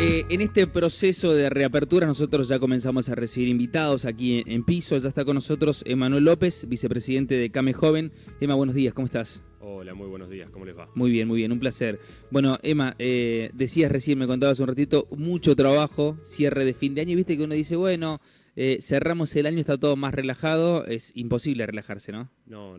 En este proceso de reapertura nosotros ya comenzamos a recibir invitados aquí en Piso. Ya está con nosotros Emanuel López, vicepresidente de CAME Joven. Emma, buenos días, ¿cómo estás? Hola, muy buenos días, ¿cómo les va? Muy bien, un placer. Bueno, Emma, decías recién, me contabas un ratito, mucho trabajo, cierre de fin de año, y viste que uno dice, bueno, cerramos el año, está todo más relajado, es imposible relajarse, ¿no? No.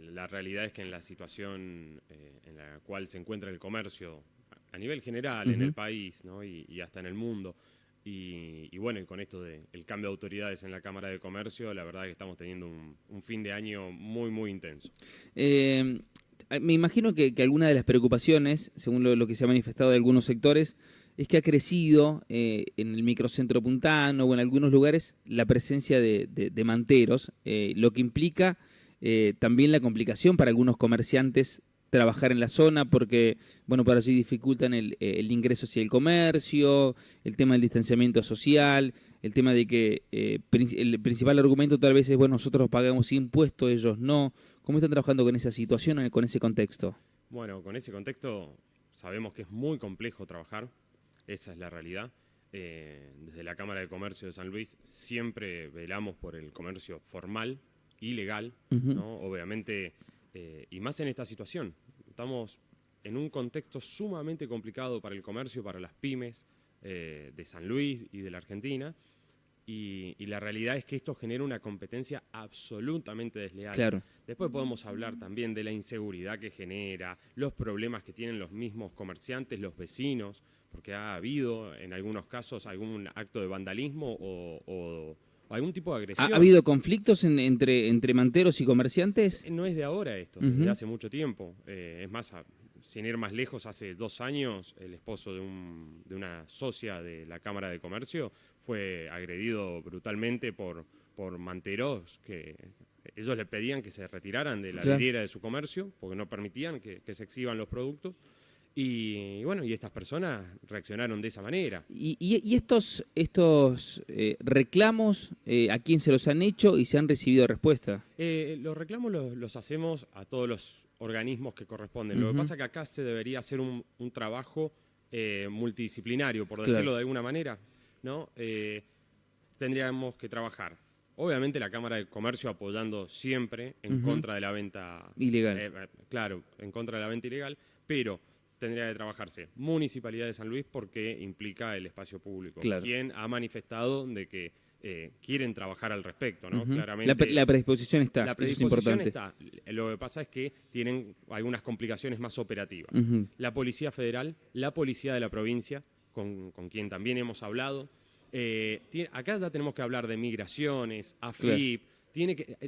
La realidad es que en la situación en la cual se encuentra el comercio a nivel general en el país, ¿no? y hasta en el mundo, y bueno, y con esto del cambio de autoridades en la Cámara de Comercio, la verdad es que estamos teniendo un fin de año muy intenso. Me imagino que alguna de las preocupaciones, según lo que se ha manifestado de algunos sectores, es que ha crecido en el microcentro puntano o en algunos lugares la presencia de manteros, lo que implica también la complicación para algunos comerciantes trabajar en la zona porque, bueno, para allí dificultan el ingreso hacia el comercio, el tema del distanciamiento social, el tema de que el principal argumento tal vez es, bueno, nosotros pagamos impuestos, ellos no. ¿Cómo están trabajando con esa situación, con ese contexto? Bueno, con ese contexto sabemos que es muy complejo trabajar, esa es la realidad. Desde la Cámara de Comercio de San Luis siempre velamos por el comercio formal y legal, ¿no? Obviamente, y más en esta situación. Estamos en un contexto sumamente complicado para el comercio, para las pymes de San Luis y de la Argentina, y la realidad es que esto genera una competencia absolutamente desleal. Claro. Después podemos hablar también de la inseguridad que genera, los problemas que tienen los mismos comerciantes, los vecinos, porque ha habido en algunos casos algún acto de vandalismo o algún tipo de agresión. ¿Ha habido conflictos entre manteros y comerciantes? No es de ahora esto, desde hace mucho tiempo. Es más, sin ir más lejos, hace 2 años el esposo de una socia de la Cámara de Comercio fue agredido brutalmente por manteros que ellos le pedían que se retiraran de la vidriera de su comercio porque no permitían que se exhiban los productos. Y bueno, y estas personas reaccionaron de esa manera. ¿Y estos reclamos, a quién se los han hecho y se han recibido respuesta? Los reclamos los hacemos a todos los organismos que corresponden. Lo que pasa es que acá se debería hacer un trabajo multidisciplinario, por decirlo de alguna manera, ¿no? Tendríamos que trabajar. Obviamente la Cámara de Comercio apoyando siempre en contra de la venta ilegal. Claro, en contra de la venta ilegal, pero tendría que trabajarse Municipalidad de San Luis porque implica el espacio público, quien ha manifestado de que quieren trabajar al respecto, ¿no? Claramente, la predisposición está, la predisposición está. Lo que pasa es que tienen algunas complicaciones más operativas. La Policía Federal, la Policía de la Provincia, con quien también hemos hablado. Acá ya tenemos que hablar de migraciones, AFIP.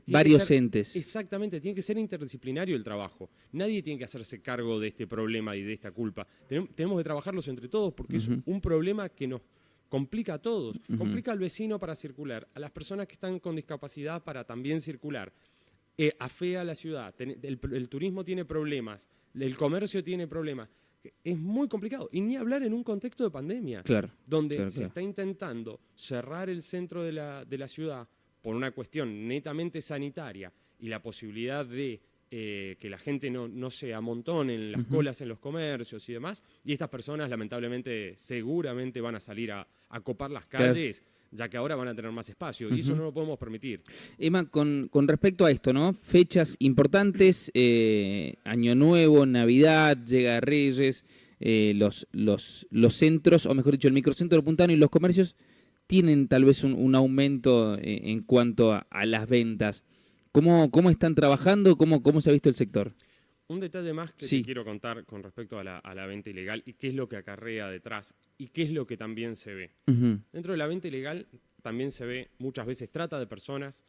Varios entes. Exactamente, tiene que ser interdisciplinario el trabajo. Nadie tiene que hacerse cargo de este problema y de esta culpa. Tenemos que trabajarlos entre todos porque es un problema que nos complica a todos. Complica al vecino para circular, a las personas que están con discapacidad para también circular. Afea a la ciudad, el turismo tiene problemas, el comercio tiene problemas. Es muy complicado, y ni hablar en un contexto de pandemia, donde se está intentando cerrar el centro de la ciudad por una cuestión netamente sanitaria y la posibilidad de que la gente no se amontone en las colas en los comercios y demás, y estas personas lamentablemente seguramente van a salir a copar las calles, ya que ahora van a tener más espacio, y eso no lo podemos permitir. Emma, con respecto a esto, ¿no? Fechas importantes, Año Nuevo, Navidad, llega Reyes, los centros, o mejor dicho, el microcentro puntano y los comercios tienen tal vez un aumento en cuanto a las ventas. ¿Cómo están trabajando? ¿Cómo se ha visto el sector? Un detalle más que te quiero contar con respecto a la venta ilegal y qué es lo que acarrea detrás y qué es lo que también se ve. Dentro de la venta ilegal también se ve muchas veces trata de personas,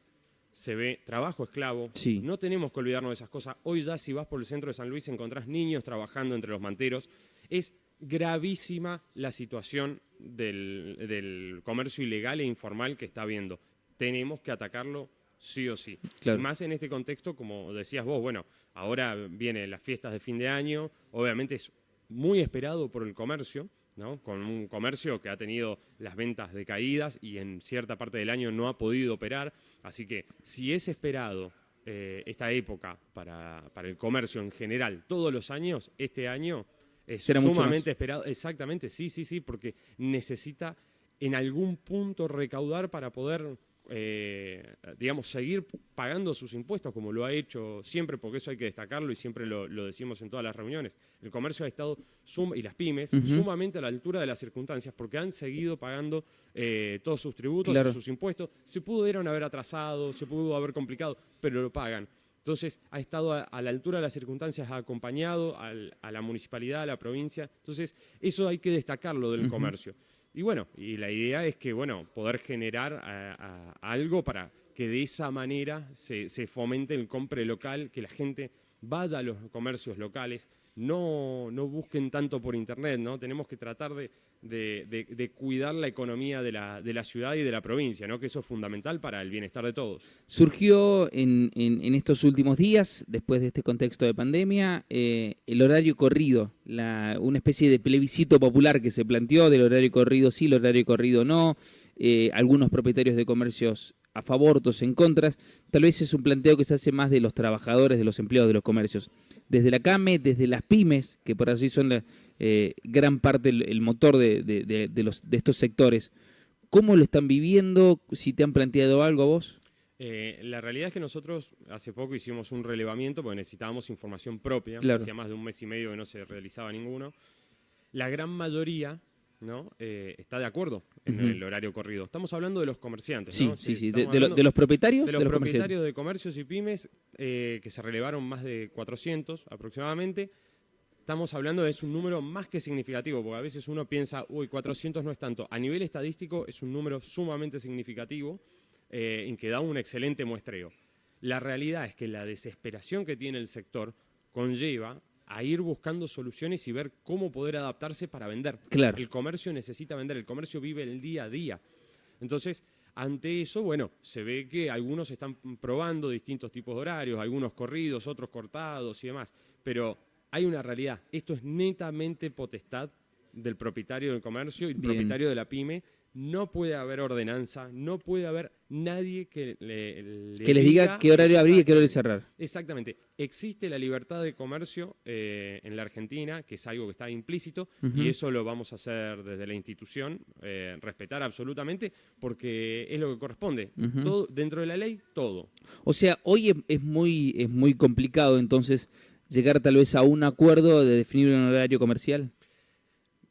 se ve trabajo esclavo. No tenemos que olvidarnos de esas cosas. Hoy ya si vas por el centro de San Luis encontrás niños trabajando entre los manteros. Es gravísima la situación del comercio ilegal e informal que está habiendo. Tenemos que atacarlo sí o sí. Y más en este contexto, como decías vos, bueno, ahora vienen las fiestas de fin de año, obviamente es muy esperado por el comercio, ¿no? Con un comercio que ha tenido las ventas decaídas y en cierta parte del año no ha podido operar, así que si es esperado esta época para el comercio en general todos los años, este año es Será mucho sumamente más. esperado. Exactamente, sí, porque necesita en algún punto recaudar para poder, digamos, seguir pagando sus impuestos, como lo ha hecho siempre, porque eso hay que destacarlo y siempre lo decimos en todas las reuniones. El comercio ha estado, y las pymes, sumamente a la altura de las circunstancias, porque han seguido pagando todos sus tributos Claro. y sus impuestos. Se pudieron haber atrasado, se pudo haber complicado, pero lo pagan. Entonces, ha estado a la altura de las circunstancias, ha acompañado a la municipalidad, a la provincia. Entonces, eso hay que destacarlo del comercio. Y bueno, y la idea es que, bueno, poder generar algo para que de esa manera se fomente el compre local, que la gente vaya a los comercios locales, no busquen tanto por internet, ¿no? Tenemos que tratar de cuidar la economía de la ciudad y de la provincia, ¿no? Que eso es fundamental para el bienestar de todos. Surgió en estos últimos días, después de este contexto de pandemia, el horario corrido, una especie de plebiscito popular que se planteó del horario corrido sí, el horario corrido no, algunos propietarios de comercios a favor, otros en contra. Tal vez es un planteo que se hace más de los trabajadores, de los empleados de los comercios. Desde la CAME, desde las pymes, que por allí son gran parte el motor de estos sectores. ¿Cómo lo están viviendo? Si te han planteado algo a vos. La realidad es que nosotros hace poco hicimos un relevamiento porque necesitábamos información propia. Claro. Hacía más de un mes y medio que no se realizaba ninguno. La gran mayoría, ¿no? Está de acuerdo en el horario corrido. Estamos hablando de los comerciantes, Sí, ¿no? sí. ¿De los propietarios? De los propietarios de comercios y pymes, que se relevaron más de 400 aproximadamente. Estamos hablando de un número más que significativo, porque a veces uno piensa, 400 no es tanto. A nivel estadístico es un número sumamente significativo, en que da un excelente muestreo. La realidad es que la desesperación que tiene el sector conlleva a ir buscando soluciones y ver cómo poder adaptarse para vender. Claro. El comercio necesita vender, el comercio vive el día a día. Entonces, ante eso, bueno, se ve que algunos están probando distintos tipos de horarios, algunos corridos, otros cortados y demás, pero hay una realidad. Esto es netamente potestad del propietario del comercio y el propietario de la pyme. No puede haber ordenanza, no puede haber nadie que les diga qué horario abrir y qué horario cerrar. Exactamente. Existe la libertad de comercio en la Argentina, que es algo que está implícito, y eso lo vamos a hacer desde la institución, respetar absolutamente, porque es lo que corresponde. Todo, dentro de la ley, todo. O sea, hoy es muy complicado entonces llegar tal vez a un acuerdo de definir un horario comercial.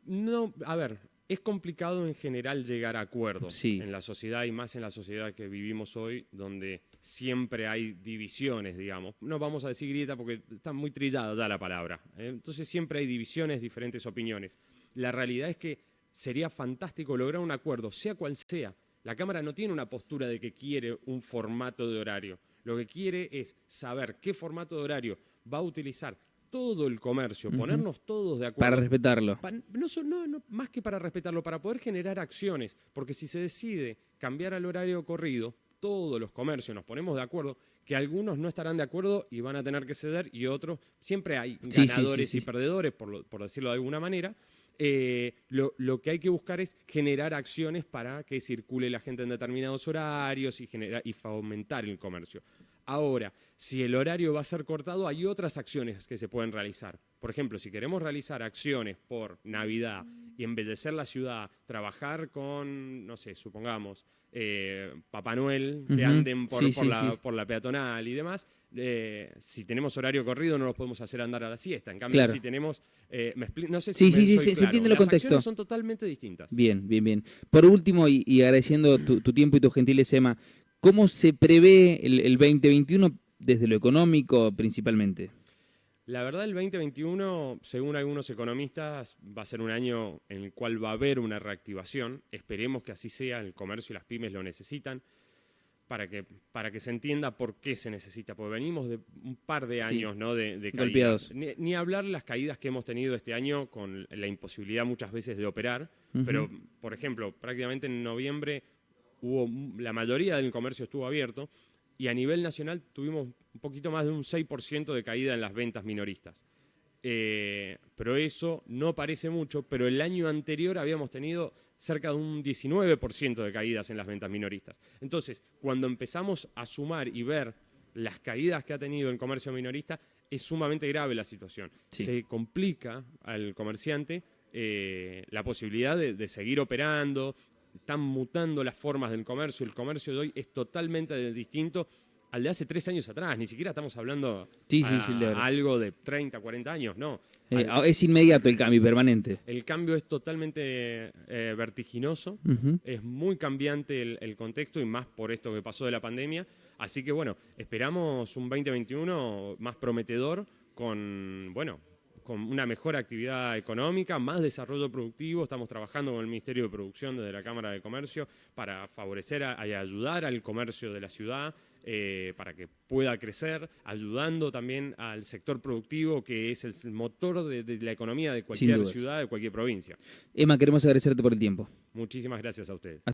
No, a ver, es complicado en general llegar a acuerdos en la sociedad y más en la sociedad que vivimos hoy, donde siempre hay divisiones, digamos. No vamos a decir grieta porque está muy trillada ya la palabra. Entonces siempre hay divisiones, diferentes opiniones. La realidad es que sería fantástico lograr un acuerdo, sea cual sea. La Cámara no tiene una postura de que quiere un formato de horario. Lo que quiere es saber qué formato de horario va a utilizar todo el comercio, ponernos todos de acuerdo. Para respetarlo. No, más que para respetarlo, para poder generar acciones, porque si se decide cambiar al horario corrido, todos los comercios nos ponemos de acuerdo, que algunos no estarán de acuerdo y van a tener que ceder, y otros, siempre hay ganadores y perdedores, por decirlo de alguna manera. Lo que hay que buscar es generar acciones para que circule la gente en determinados horarios y fomentar el comercio. Ahora, si el horario va a ser cortado, hay otras acciones que se pueden realizar. Por ejemplo, si queremos realizar acciones por Navidad y embellecer la ciudad, trabajar con, no sé, supongamos, Papá Noel, que anden por la peatonal y demás, si tenemos horario corrido no los podemos hacer andar a la siesta. En cambio, si tenemos... no sé si se entiende el contexto. Las acciones son totalmente distintas. Bien. Por último, y agradeciendo tu tiempo y tu gentileza, Emma, ¿cómo se prevé el 2021 desde lo económico principalmente? La verdad, el 2021, según algunos economistas, va a ser un año en el cual va a haber una reactivación. Esperemos que así sea, el comercio y las pymes lo necesitan, para que se entienda por qué se necesita, porque venimos de un par de años, ¿no? de caídas. Ni hablar las caídas que hemos tenido este año con la imposibilidad muchas veces de operar, pero, por ejemplo, prácticamente en noviembre la mayoría del comercio estuvo abierto, y a nivel nacional tuvimos un poquito más de un 6% de caída en las ventas minoristas. Pero eso no parece mucho, pero el año anterior habíamos tenido cerca de un 19% de caídas en las ventas minoristas. Entonces, cuando empezamos a sumar y ver las caídas que ha tenido el comercio minorista, es sumamente grave la situación. Sí. Se complica al comerciante la posibilidad de seguir operando. Están mutando las formas del comercio. El comercio de hoy es totalmente distinto al de hace 3 años atrás. Ni siquiera estamos hablando Sí, de verdad. algo de 30, 40 años, no. Es inmediato el cambio, permanente. El cambio es totalmente vertiginoso, es muy cambiante el contexto y más por esto que pasó de la pandemia. Así que bueno, esperamos un 2021 más prometedor con una mejor actividad económica, más desarrollo productivo. Estamos trabajando con el Ministerio de Producción desde la Cámara de Comercio para favorecer y ayudar al comercio de la ciudad para que pueda crecer, ayudando también al sector productivo que es el motor de la economía de cualquier ciudad, de cualquier provincia. Emma, queremos agradecerte por el tiempo. Muchísimas gracias a ustedes.